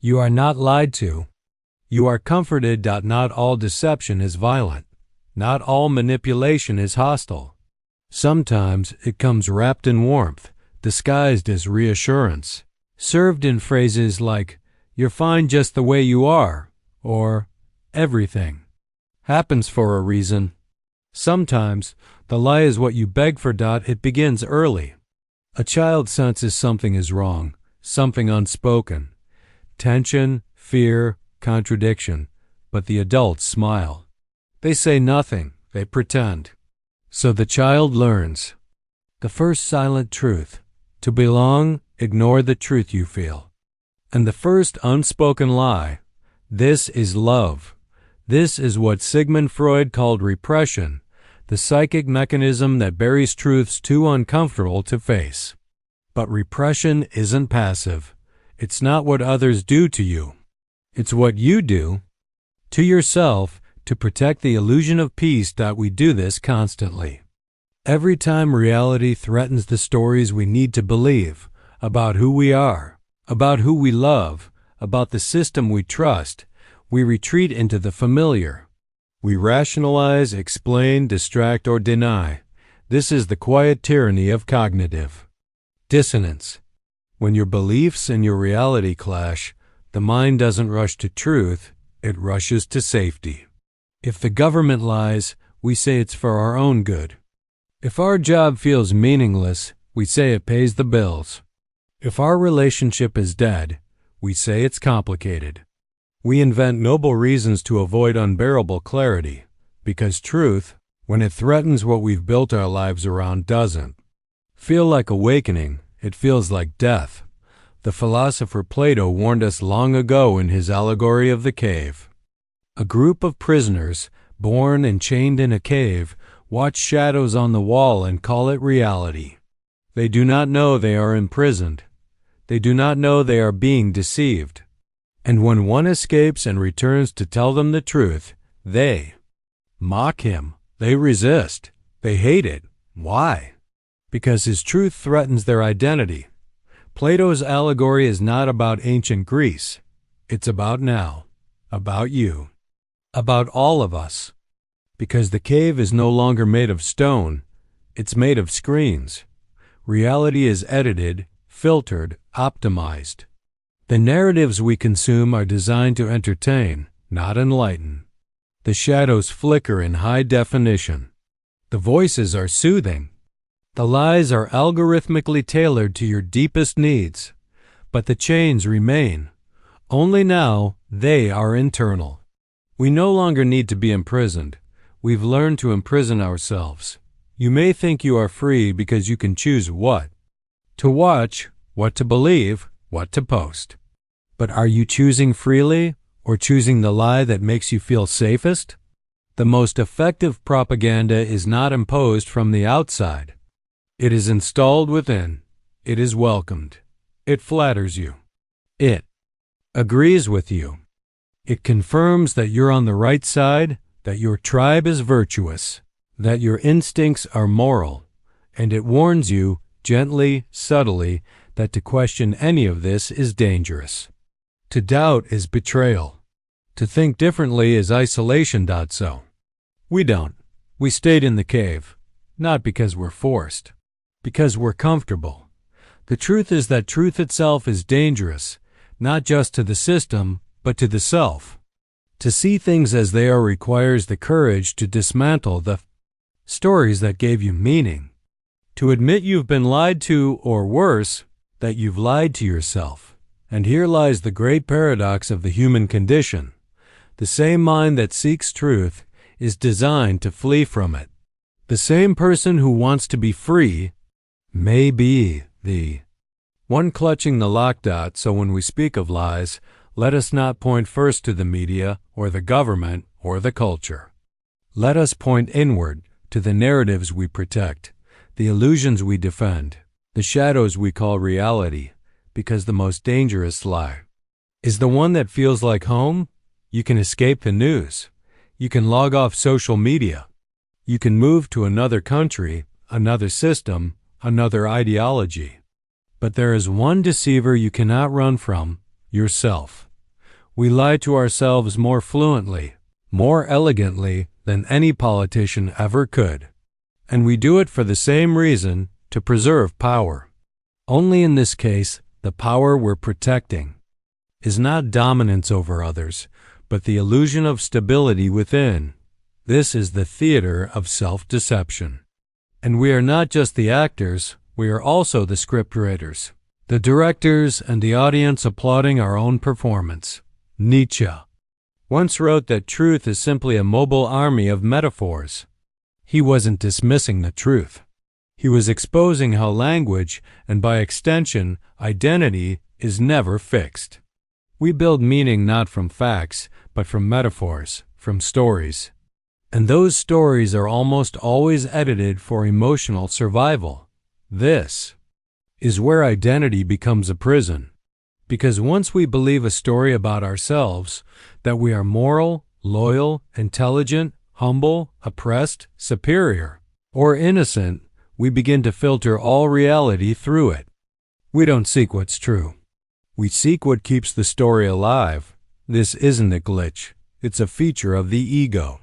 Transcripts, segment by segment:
You are not lied to. You are comforted. Not all deception is violent. Not all manipulation is hostile. Sometimes it comes wrapped in warmth, disguised as reassurance, served in phrases like, "You're fine just the way you are," or "Everything happens for a reason." Sometimes the lie is what you beg for. It begins early. A child senses something is wrong, something unspoken, tension, fear, contradiction, but the adults smile. They say nothing, they pretend. So the child learns. The first silent truth: to belong, ignore the truth you feel. And the first unspoken lie: this is love. This is what Sigmund Freud called repression, the psychic mechanism that buries truths too uncomfortable to face. But repression isn't passive. It's not what others do to you. It's what you do to yourself to protect the illusion of peace. We do this constantly. Every time reality threatens the stories we need to believe about who we are, about who we love, about the system we trust, we retreat into the familiar. We rationalize, explain, distract, or deny. This is the quiet tyranny of cognitive dissonance. When your beliefs and your reality clash, the mind doesn't rush to truth, it rushes to safety. If the government lies, we say it's for our own good. If our job feels meaningless, we say it pays the bills. If our relationship is dead, we say it's complicated. We invent noble reasons to avoid unbearable clarity, because truth, when it threatens what we've built our lives around, doesn't feel like awakening, it feels like death. The philosopher Plato warned us long ago in his allegory of the cave. A group of prisoners, born and chained in a cave, watch shadows on the wall and call it reality. They do not know they are imprisoned. They do not know they are being deceived. And when one escapes and returns to tell them the truth, they mock him. They resist. They hate it. Why? Because his truth threatens their identity. Plato's allegory is not about ancient Greece. It's about now, about you, about all of us. Because the cave is no longer made of stone, it's made of screens. Reality is edited, filtered, optimized. The narratives we consume are designed to entertain, not enlighten. The shadows flicker in high definition. The voices are soothing. The lies are algorithmically tailored to your deepest needs. But the chains remain. Only now they are internal. We no longer need to be imprisoned. We've learned to imprison ourselves. You may think you are free because you can choose what to watch, what to believe, what to post. But are you choosing freely, or choosing the lie that makes you feel safest? The most effective propaganda is not imposed from the outside. It is installed within. It is welcomed. It flatters you. It agrees with you. It confirms that you're on the right side, that your tribe is virtuous, that your instincts are moral, and it warns you, gently, subtly, that to question any of this is dangerous. To doubt is betrayal. To think differently is isolation. So we don't. We stayed in the cave, not because we're forced, because we're comfortable. The truth is that truth itself is dangerous, not just to the system, but to the self. To see things as they are requires the courage to dismantle the stories that gave you meaning, to admit you've been lied to, or worse, that you've lied to yourself. And here lies the great paradox of the human condition. The same mind that seeks truth is designed to flee from it. The same person who wants to be free may be the one clutching the lock. So when we speak of lies, let us not point first to the media or the government or the culture. Let us point inward to the narratives we protect, the illusions we defend, the shadows we call reality, because the most dangerous lie is the one that feels like home. You can escape the news. You can log off social media. You can move to another country, another system, another ideology. But there is one deceiver you cannot run from: yourself. We lie to ourselves more fluently, more elegantly than any politician ever could. And we do it for the same reason, to preserve power. Only in this case, the power we're protecting is not dominance over others, but the illusion of stability within. This is the theater of self-deception. And we are not just the actors, we are also the scriptwriters, the directors and the audience applauding our own performance. Nietzsche once wrote that truth is simply a mobile army of metaphors. He wasn't dismissing the truth. He was exposing how language, and by extension, identity, is never fixed. We build meaning not from facts, but from metaphors, from stories. And those stories are almost always edited for emotional survival. This is where identity becomes a prison. Because once we believe a story about ourselves, that we are moral, loyal, intelligent, humble, oppressed, superior, or innocent, we begin to filter all reality through it. We don't seek what's true. We seek what keeps the story alive. This isn't a glitch. It's a feature of the ego.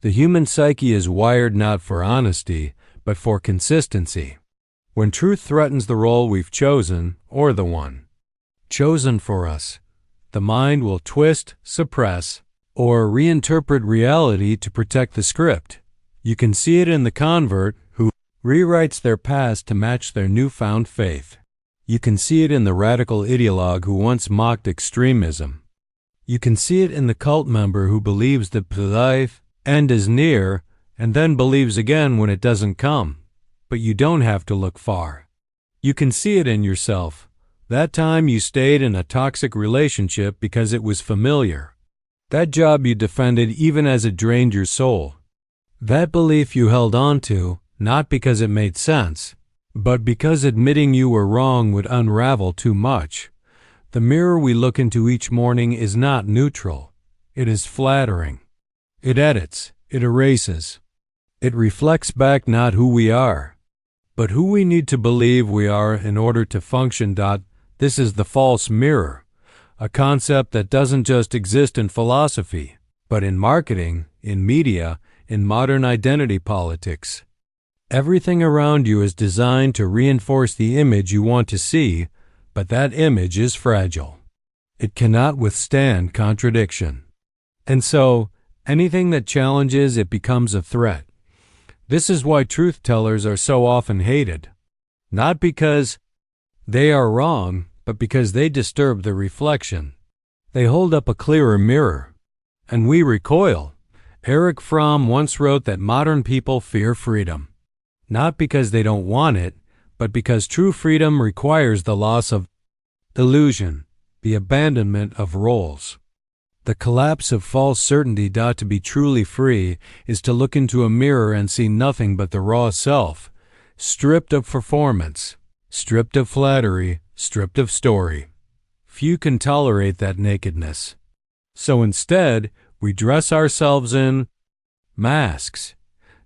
The human psyche is wired not for honesty, but for consistency. When truth threatens the role we've chosen, or the one chosen for us, the mind will twist, suppress, or reinterpret reality to protect the script. You can see it in the convert who rewrites their past to match their newfound faith. You can see it in the radical ideologue who once mocked extremism. You can see it in the cult member who believes that the end is near and then believes again when it doesn't come. But you don't have to look far. You can see it in yourself. That time you stayed in a toxic relationship because it was familiar. That job you defended even as it drained your soul. That belief you held on to, not because it made sense, but because admitting you were wrong would unravel too much. The mirror we look into each morning is not neutral. It is flattering. It edits. It erases. It reflects back not who we are, but who we need to believe we are in order to function. This is the false mirror, a concept that doesn't just exist in philosophy, but in marketing, in media, in modern identity politics. Everything around you is designed to reinforce the image you want to see, but that image is fragile. It cannot withstand contradiction. And so, anything that challenges it becomes a threat. This is why truth tellers are so often hated. Not because they are wrong, but because they disturb the reflection. They hold up a clearer mirror, and we recoil. Erich Fromm once wrote that modern people fear freedom, not because they don't want it, but because true freedom requires the loss of illusion, the abandonment of roles. The collapse of false certainty. To be truly free is to look into a mirror and see nothing but the raw self, stripped of performance, stripped of flattery, stripped of story. Few can tolerate that nakedness. So instead, we dress ourselves in masks,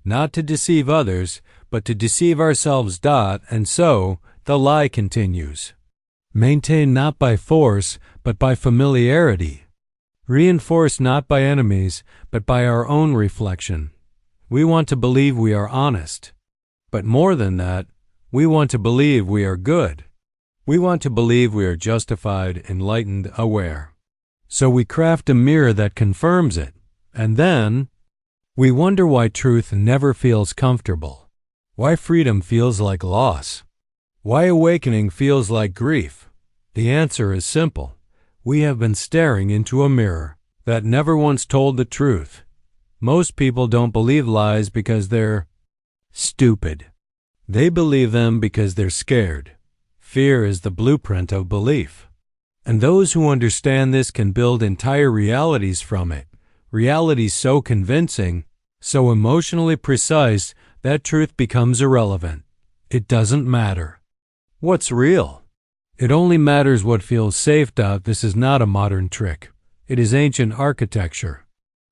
not to deceive others, but to deceive ourselves. And so, the lie continues. Maintained not by force, but by familiarity. Reinforced not by enemies, but by our own reflection. We want to believe we are honest. But more than that, we want to believe we are good. We want to believe we are justified, enlightened, aware. So we craft a mirror that confirms it, and then we wonder why truth never feels comfortable, why freedom feels like loss, why awakening feels like grief. The answer is simple. We have been staring into a mirror that never once told the truth. Most people don't believe lies because they're stupid. They believe them because they're scared. Fear is the blueprint of belief. And those who understand this can build entire realities from it, realities so convincing, so emotionally precise, that truth becomes irrelevant. It doesn't matter. What's real? It only matters what feels safe. This is not a modern trick. It is ancient architecture.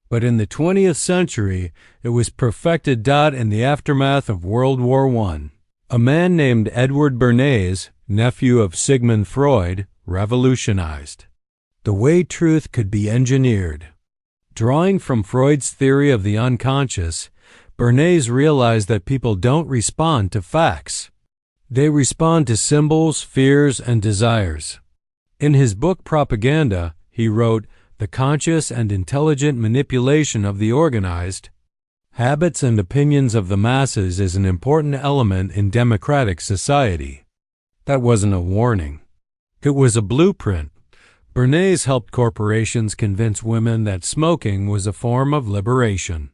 But in the 20th century, it was perfected. In the aftermath of World War I, a man named Edward Bernays, nephew of Sigmund Freud, revolutionized The way truth could be engineered. Drawing from Freud's theory of the unconscious, Bernays realized that people don't respond to facts. They respond to symbols, fears, and desires. In his book Propaganda, he wrote, "The conscious and intelligent manipulation of the organized habits and opinions of the masses is an important element in democratic society." That wasn't a warning. It was a blueprint. Bernays helped corporations convince women that smoking was a form of liberation.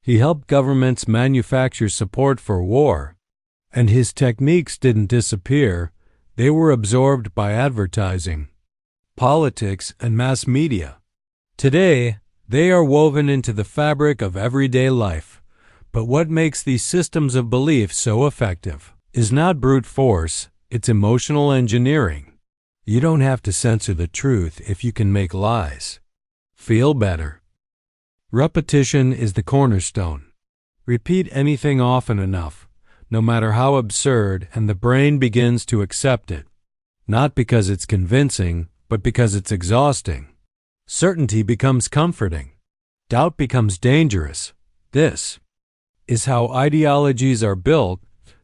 He helped governments manufacture support for war. And his techniques didn't disappear. They were absorbed by advertising, politics, and mass media. Today, they are woven into the fabric of everyday life. But what makes these systems of belief so effective is not brute force, it's emotional engineering. You don't have to censor the truth if you can make lies feel better. Repetition is the cornerstone. Repeat anything often enough, no matter how absurd, and the brain begins to accept it. Not because it's convincing, but because it's exhausting. Certainty becomes comforting. Doubt becomes dangerous. This is how ideologies are built,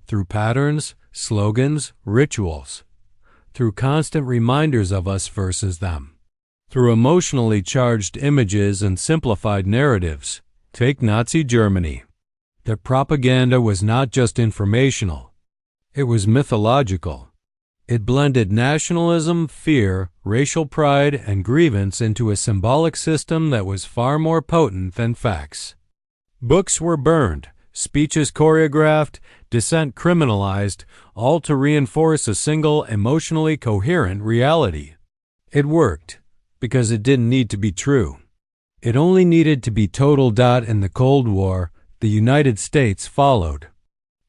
through patterns, slogans, rituals, through constant reminders of us versus them, through emotionally charged images and simplified narratives. Take Nazi Germany. Their propaganda was not just informational, it was mythological. It blended nationalism, fear, racial pride, and grievance into a symbolic system that was far more potent than facts. Books were burned, speeches choreographed, dissent criminalized, all to reinforce a single emotionally coherent reality. It worked, because it didn't need to be true. It only needed to be total. In the Cold War, the United States followed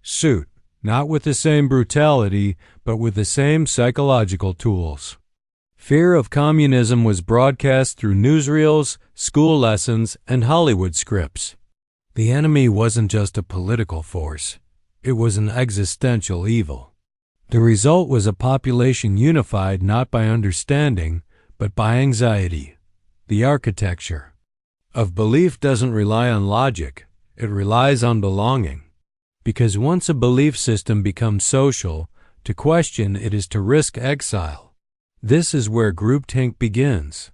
suit, not with the same brutality, but with the same psychological tools. Fear of communism was broadcast through newsreels, school lessons, and Hollywood scripts. The enemy wasn't just a political force, it was an existential evil. The result was a population unified not by understanding, but by anxiety. The architecture of belief doesn't rely on logic, it relies on belonging. Because once a belief system becomes social, to question it is to risk exile. This is where groupthink begins.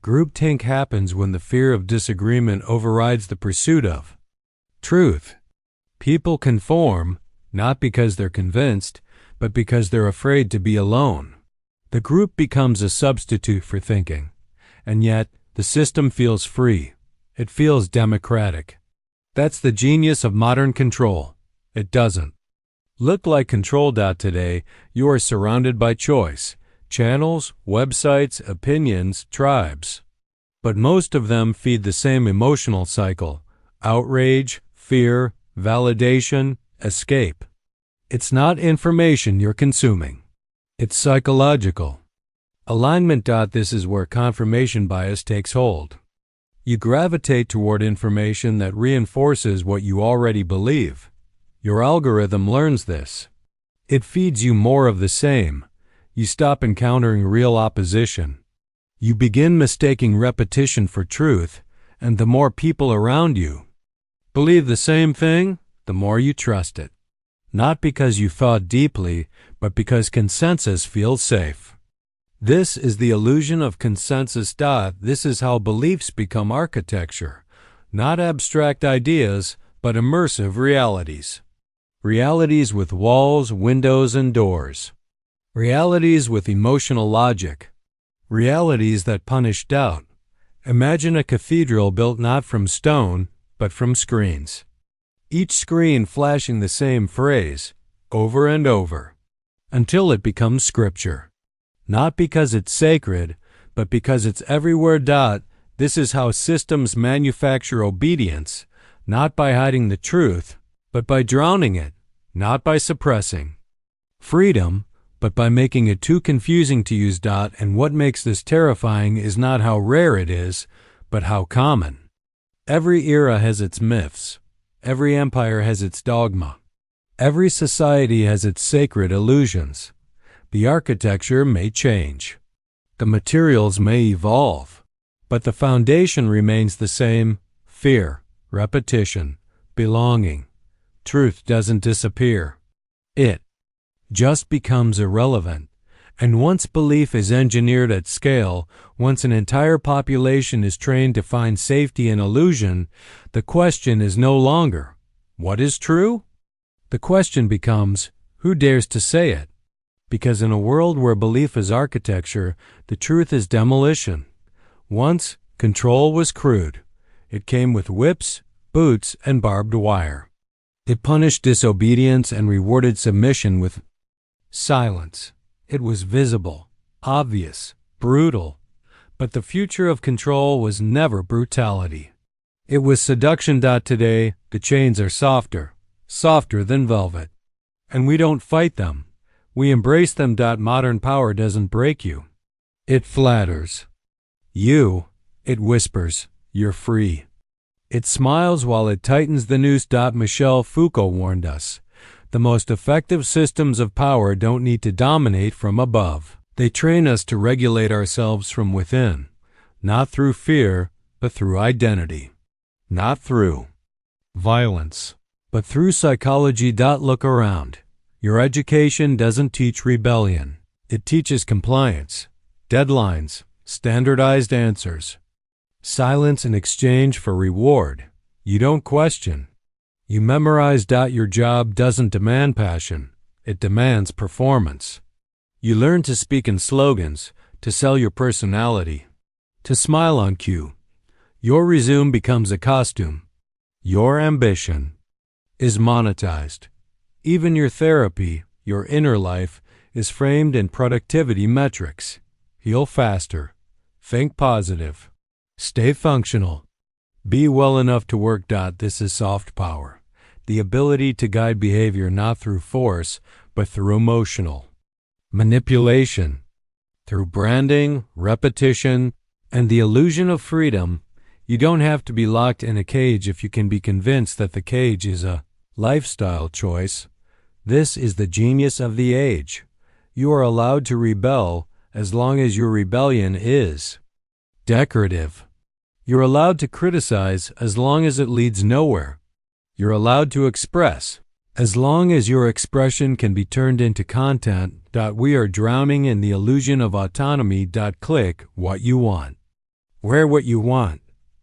Groupthink happens when the fear of disagreement overrides the pursuit of truth. People conform, not because they're convinced, but because they're afraid to be alone. The group becomes a substitute for thinking, and yet the system feels free. It feels democratic. That's the genius of modern control. It doesn't look like control. Today, you are surrounded by choice, channels, websites, opinions, tribes. But most of them feed the same emotional cycle: outrage, fear, validation, escape. It's not information you're consuming. It's psychological. Alignment. This is where confirmation bias takes hold. You gravitate toward information that reinforces what you already believe. Your algorithm learns this. It feeds you more of the same. You stop encountering real opposition. You begin mistaking repetition for truth, and the more people around you believe the same thing, the more you trust it. Not because you thought deeply, but because consensus feels safe. This is the illusion of consensus. This is how beliefs become architecture, not abstract ideas, but immersive realities. Realities with walls, windows, and doors. Realities with emotional logic. Realities that punish doubt. Imagine a cathedral built not from stone, but from screens. Each screen flashing the same phrase, over and over, until it becomes scripture. Not because it's sacred, but because it's everywhere. This is how systems manufacture obedience, not by hiding the truth, but by drowning it, not by suppressing freedom, but by making it too confusing to use. And what makes this terrifying is not how rare it is, but how common. Every era has its myths. Every empire has its dogma. Every society has its sacred illusions. The architecture may change. The materials may evolve, but the foundation remains the same: fear, repetition, belonging. Truth doesn't disappear. It just becomes irrelevant. And once belief is engineered at scale, once an entire population is trained to find safety in illusion, the question is no longer, what is true? The question becomes, who dares to say it? Because in a world where belief is architecture, the truth is demolition. Once, control was crude. It came with whips, boots, and barbed wire. It punished disobedience and rewarded submission with silence. It was visible, obvious, brutal, but the future of control was never brutality. It was seduction. Today, the chains are softer than velvet. And we don't fight them. We embrace them. Modern power doesn't break you. It flatters you. It whispers, you're free. It smiles while it tightens the noose. Michel Foucault warned us. The most effective systems of power don't need to dominate from above. They train us to regulate ourselves from within, not through fear, but through identity. Not through violence, but through psychology. Look around. Your education doesn't teach rebellion. It teaches compliance, deadlines, standardized answers, silence in exchange for reward. You don't question. You memorize. Your job doesn't demand passion. It demands performance. You learn to speak in slogans, to sell your personality, to smile on cue. Your resume becomes a costume. Your ambition is monetized. Even your therapy, your inner life, is framed in productivity metrics. Heal faster. Think positive. Stay functional. Be well enough to work. This is soft power. The ability to guide behavior not through force, but through emotional manipulation. Through branding, repetition, and the illusion of freedom. You don't have to be locked in a cage if you can be convinced that the cage is a lifestyle choice. This is the genius of the age. You are allowed to rebel as long as your rebellion is decorative. You're allowed to criticize as long as it leads nowhere. You're allowed to express as long as your expression can be turned into content. We are drowning in the illusion of autonomy. Click what you want, wear what you want,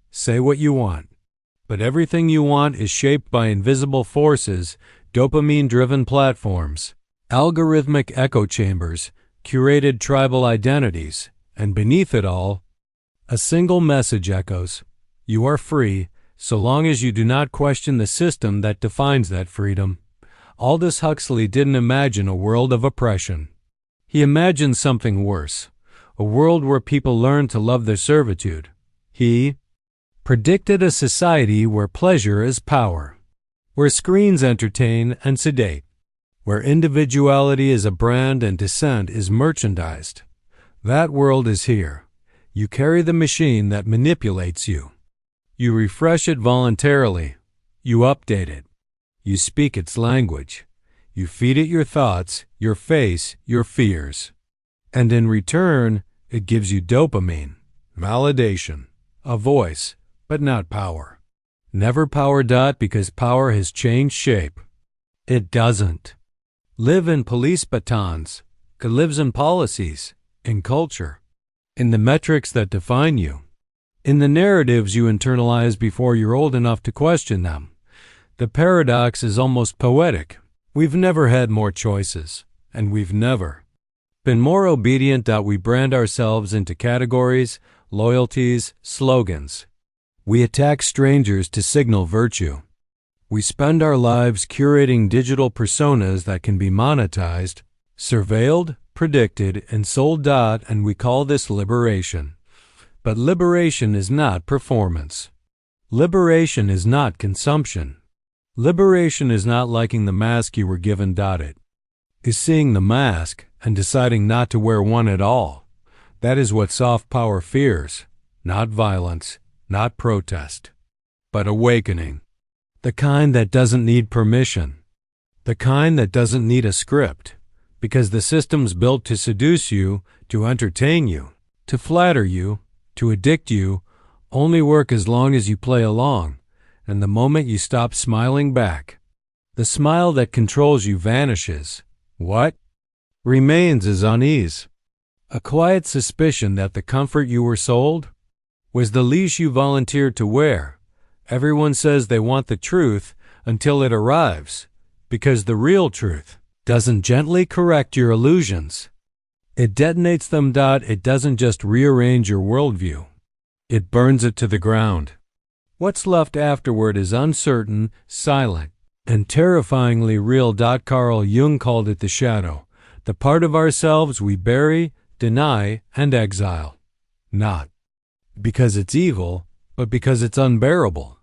say what you want. But everything you want is shaped by invisible forces, dopamine-driven platforms, algorithmic echo chambers, curated tribal identities, and beneath it all, a single message echoes. You are free, so long as you do not question the system that defines that freedom. Aldous Huxley didn't imagine a world of oppression. He imagined something worse, a world where people learn to love their servitude. He predicted a society where pleasure is power, where screens entertain and sedate, where individuality is a brand and dissent is merchandised. That world is here. You carry the machine that manipulates you. You refresh it voluntarily. You update it. You speak its language. You feed it your thoughts, your face, your fears. And in return, it gives you dopamine, validation, a voice, but not power. Never power. Because power has changed shape. It doesn't live in police batons. It lives in policies, in culture, in the metrics that define you, in the narratives you internalize before you're old enough to question them. The paradox is almost poetic. We've never had more choices, and we've never been more obedient. We brand ourselves into categories, loyalties, slogans. We attack strangers to signal virtue. We spend our lives curating digital personas that can be monetized, surveilled, predicted, and sold. And we call this liberation. But liberation is not performance. Liberation is not consumption. Liberation is not liking the mask you were given. It is seeing the mask and deciding not to wear one at all. That is what soft power fears, not violence, not protest, but awakening. The kind that doesn't need permission. The kind that doesn't need a script, because the system's built to seduce you, to entertain you, to flatter you, to addict you, only work as long as you play along, and the moment you stop smiling back, the smile that controls you vanishes. What remains is unease, a quiet suspicion that the comfort you were sold was the leash you volunteered to wear. Everyone says they want the truth until it arrives, because the real truth doesn't gently correct your illusions. It detonates them. It doesn't just rearrange your worldview. It burns it to the ground. What's left afterward is uncertain, silent, and terrifyingly real. Carl Jung called it the shadow, the part of ourselves we bury, deny, and exile. Not because it's evil, but because it's unbearable.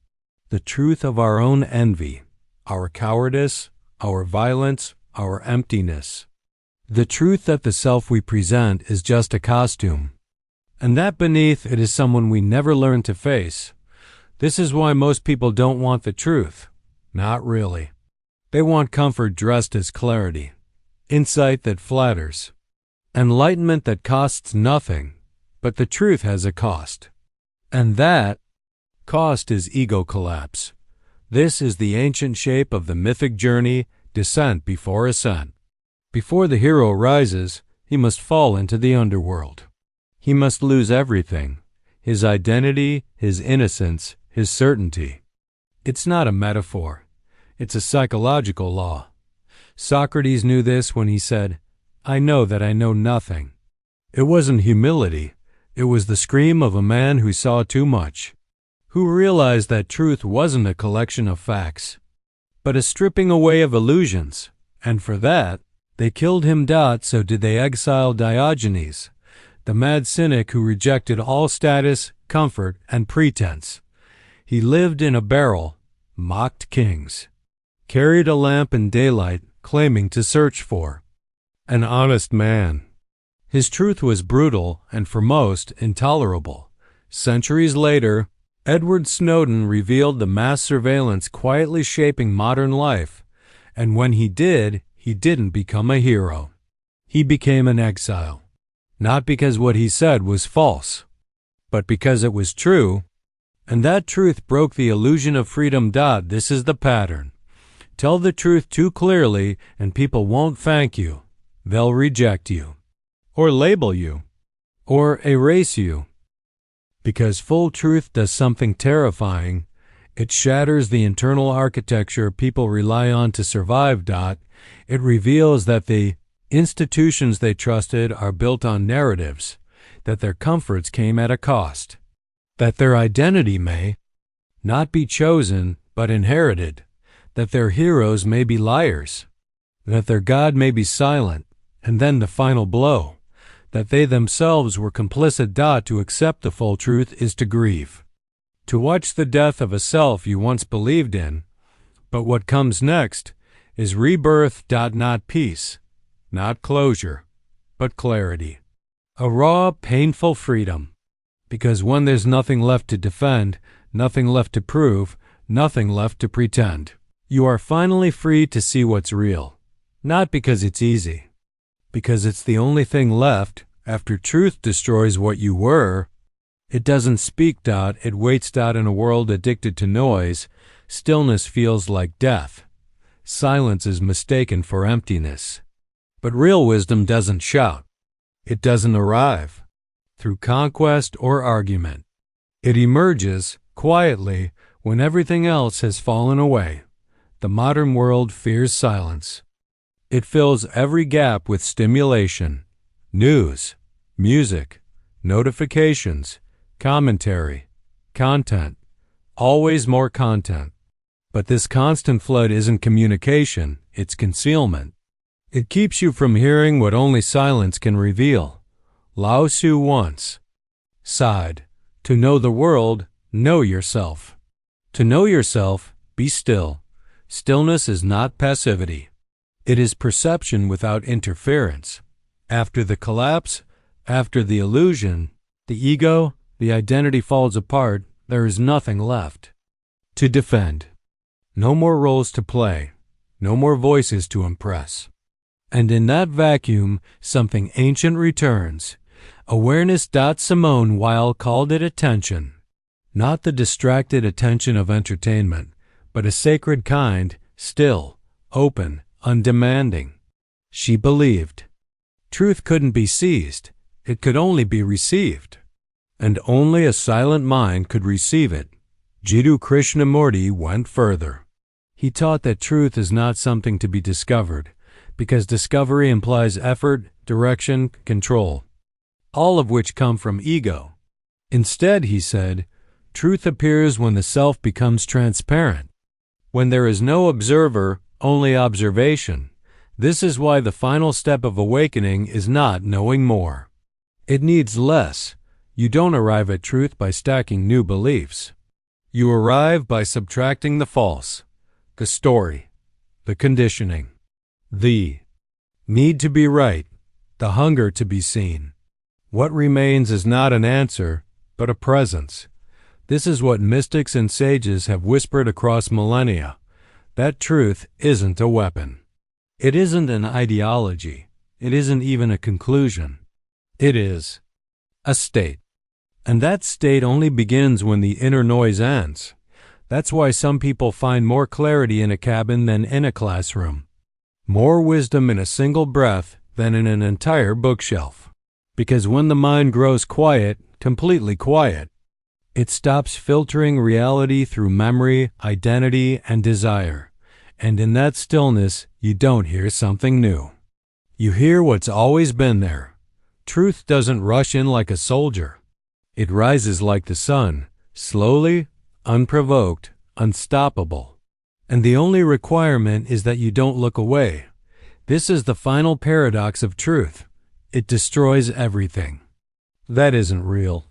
The truth of our own envy, our cowardice, our violence, our emptiness. The truth that the self we present is just a costume, and that beneath it is someone we never learn to face. This is why most people don't want the truth. Not really. They want comfort dressed as clarity, insight that flatters, enlightenment that costs nothing, but the truth has a cost. And that cost is ego collapse. This is the ancient shape of the mythic journey, descent before ascent. Before the hero rises, he must fall into the underworld. He must lose everything, his identity, his innocence, his certainty. It's not a metaphor. It's a psychological law. Socrates knew this when he said, "I know that I know nothing." It wasn't humility. It was the scream of a man who saw too much, who realized that truth wasn't a collection of facts, but a stripping away of illusions. And for that, they killed him. So did they exile Diogenes, the mad cynic who rejected all status, comfort, and pretense. He lived in a barrel, mocked kings, carried a lamp in daylight, claiming to search for an honest man. His truth was brutal and for most intolerable. Centuries later, Edward Snowden revealed the mass surveillance quietly shaping modern life, and when he did, he didn't become a hero. He became an exile, not because what he said was false, but because it was true, and that truth broke the illusion of freedom. This is the pattern. Tell the truth too clearly, and people won't thank you. They'll reject you, or label you, or erase you. Because full truth does something terrifying. It shatters the internal architecture people rely on to survive. It reveals that the institutions they trusted are built on narratives, that their comforts came at a cost, that their identity may not be chosen but inherited, that their heroes may be liars, that their God may be silent, and then the final blow, that they themselves were complicit. To accept the full truth is to grieve, to watch the death of a self you once believed in. But what comes next is rebirth. Not peace, not closure, but clarity. A raw, painful freedom. Because when there's nothing left to defend, nothing left to prove, nothing left to pretend, you are finally free to see what's real. Not because it's easy, because it's the only thing left after truth destroys what you were. It doesn't speak. It waits. In a world addicted to noise, stillness feels like death. Silence is mistaken for emptiness. But real wisdom doesn't shout. It doesn't arrive through conquest or argument. It emerges quietly when everything else has fallen away. The modern world fears silence. It fills every gap with stimulation, news, music, notifications, commentary, content, always more content. But this constant flood isn't communication, it's concealment. It keeps you from hearing what only silence can reveal. Lao Tzu once sighed, "To know the world, know yourself. To know yourself, be still." Stillness is not passivity. It is perception without interference. After the collapse, after the illusion, the ego, the identity falls apart, there is nothing left to defend. No more roles to play, no more voices to impress. And in that vacuum, something ancient returns. Awareness. Simone Weil called it attention. Not the distracted attention of entertainment, but a sacred kind, still, open, undemanding. She believed. Truth couldn't be seized, it could only be received. And only a silent mind could receive it. Jiddu Krishnamurti went further. He taught that truth is not something to be discovered, because discovery implies effort, direction, control, all of which come from ego. Instead, he said, truth appears when the self becomes transparent, when there is no observer, only observation. This is why the final step of awakening is not knowing more. It needs less. You don't arrive at truth by stacking new beliefs. You arrive by subtracting the false, the story, the conditioning, the need to be right, the hunger to be seen. What remains is not an answer, but a presence. This is what mystics and sages have whispered across millennia. That truth isn't a weapon. It isn't an ideology. It isn't even a conclusion. It is a state. And that state only begins when the inner noise ends. That's why some people find more clarity in a cabin than in a classroom. More wisdom in a single breath than in an entire bookshelf. Because when the mind grows quiet, completely quiet, it stops filtering reality through memory, identity, and desire. And in that stillness, you don't hear something new. You hear what's always been there. Truth doesn't rush in like a soldier. It rises like the sun, slowly, unprovoked, unstoppable. And the only requirement is that you don't look away. This is the final paradox of truth. It destroys everything. That isn't real.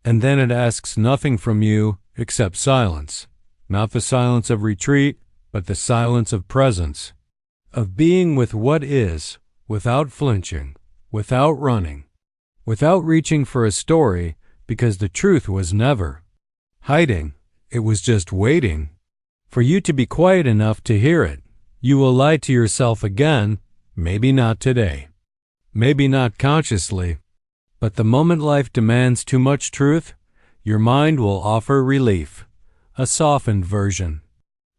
And then it asks nothing from you except silence. Not the silence of retreat, but the silence of presence. Of being with what is, without flinching, without running, without reaching for a story, because the truth was never hiding. It was just waiting for you to be quiet enough to hear it. You will lie to yourself again, maybe not today, maybe not consciously, but the moment life demands too much truth, your mind will offer relief, a softened version,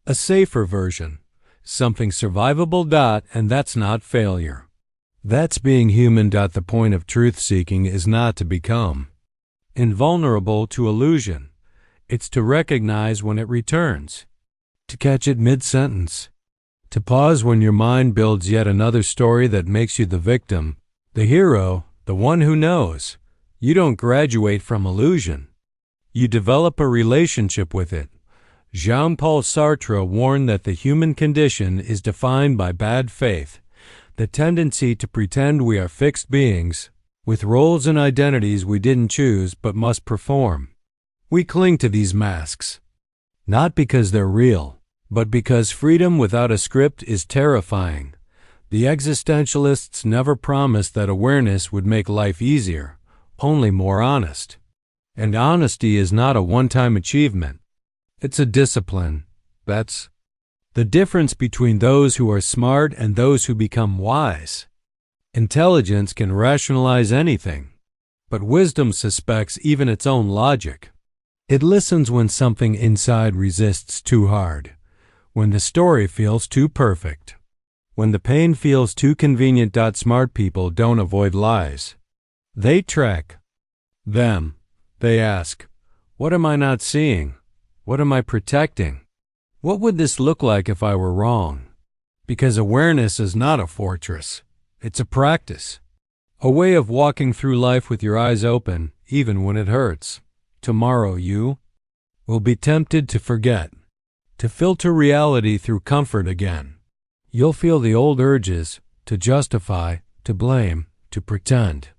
a safer version, something survivable. And that's not failure. That's being human. The point of truth-seeking is not to become invulnerable to illusion. It's to recognize when it returns, to catch it mid-sentence, to pause when your mind builds yet another story that makes you the victim, the hero, the one who knows. You don't graduate from illusion. You develop a relationship with it. Jean-Paul Sartre warned that the human condition is defined by bad faith, the tendency to pretend we are fixed beings, with roles and identities we didn't choose but must perform. We cling to these masks, not because they're real, but because freedom without a script is terrifying. The existentialists never promised that awareness would make life easier, only more honest. And honesty is not a one-time achievement. It's a discipline. That's the difference between those who are smart and those who become wise. Intelligence can rationalize anything, but wisdom suspects even its own logic. It listens when something inside resists too hard, when the story feels too perfect, when the pain feels too convenient. Smart people don't avoid lies. They track them. They ask, what am I not seeing? What am I protecting? What would this look like if I were wrong? Because awareness is not a fortress. It's a practice, a way of walking through life with your eyes open, even when it hurts. Tomorrow you will be tempted to forget, to filter reality through comfort again. You'll feel the old urges to justify, to blame, to pretend.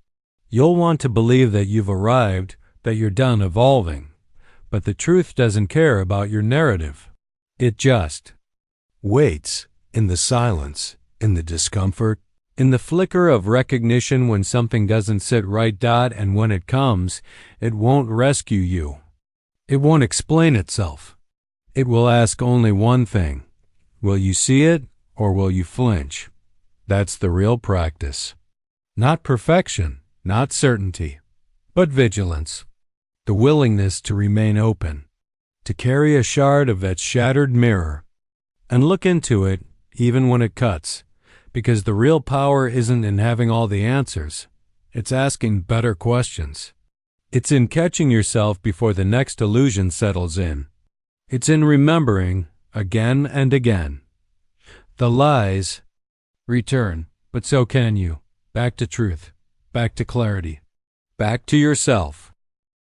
You'll want to believe that you've arrived, that you're done evolving. But the truth doesn't care about your narrative. It just waits in the silence, in the discomfort, in the flicker of recognition when something doesn't sit right. And when it comes, it won't rescue you. It won't explain itself. It will ask only one thing. Will you see it or will you flinch? That's the real practice. Not perfection, Not certainty, but vigilance. The willingness to remain open, to carry a shard of that shattered mirror and look into it even when it cuts, because the real power isn't in having all the answers. It's asking better questions. It's in catching yourself before the next illusion settles in. It's in remembering, again and again. The lies return, but so can you. Back to truth, back to clarity, back to yourself.